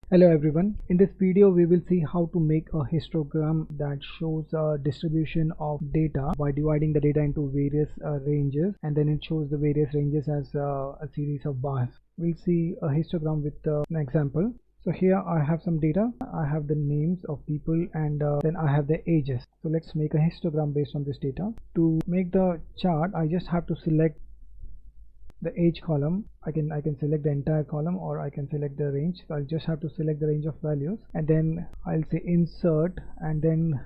Hello everyone, in this video we will see how to make a histogram that shows a distribution of data by dividing the data into various ranges, and then it shows the various ranges as a series of bars. We'll see a histogram with an example. So here I have some data. I have the names of people and then I have the ages. So let's make a histogram based on this data. To make the chart, I just have to select the age column. I can select the entire column, or I can select the range. So I'll just have to select the range of values, and then I'll say insert, and then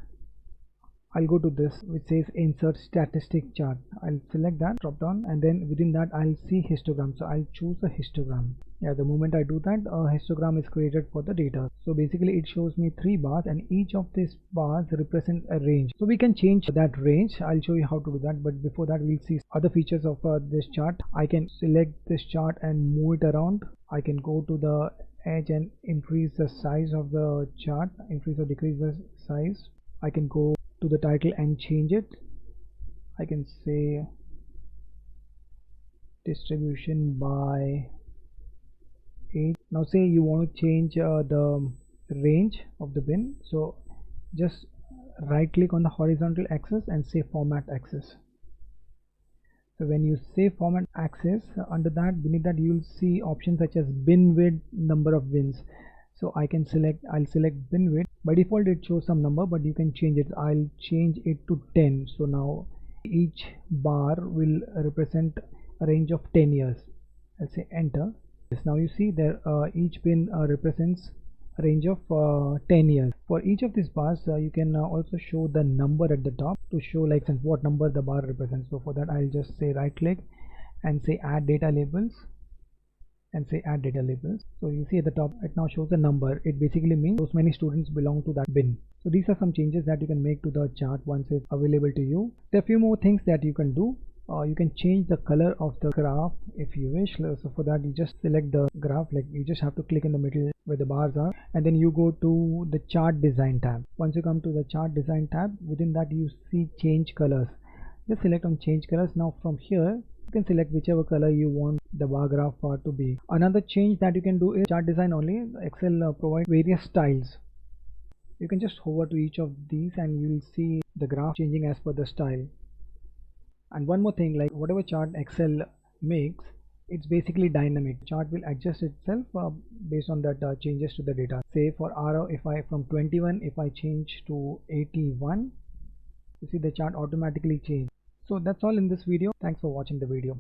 I'll go to this which says insert statistic chart. I'll select that drop down, and then within that I'll see histogram. So I'll choose a histogram. Yeah, the moment I do that, a histogram is created for the data. So basically it shows me 3 bars, and each of these bars represents a range. So we can change that range. I'll show you how to do that, but before that we'll see other features of this chart. I can select this chart and move it around. I can go to the edge and increase the size of the chart, increase or decrease the size. I can go to the title and change it. I can say distribution by age. Now say you want to change the range of the bin, so just right click on the horizontal axis and say format axis. So when you say format axis, under that, beneath that, you will see options such as bin width, number of bins. So I'll select bin width. By default it shows some number, but you can change it. I'll change it to 10. So now each bar will represent a range of 10 years. I'll say enter. Yes, now you see there each bin represents a range of 10 years. For each of these bars you can also show the number at the top to show like what number the bar represents. So for that I'll just say right click and say add data labels, and say add data labels. So you see at the top it now shows a number. It basically means those many students belong to that bin. So these are some changes that you can make to the chart once it's available to you. There are a few more things that you can do. You can change the color of the graph if you wish. So for that you just select the graph, like you just have to click in the middle where the bars are, and then you go to the chart design tab. Once you come to the chart design tab, within that you see change colors. Just select on change colors. Now from here you can select whichever color you want the bar graph to be. Another change that you can do is chart design only. Excel provides various styles. You can just hover to each of these and you will see the graph changing as per the style. And one more thing, like whatever chart Excel makes, it's basically dynamic. Chart will adjust itself based on that changes to the data. Say for RO, if I from 21, if I change to 81, you see the chart automatically change. So that's all in this video. Thanks for watching the video.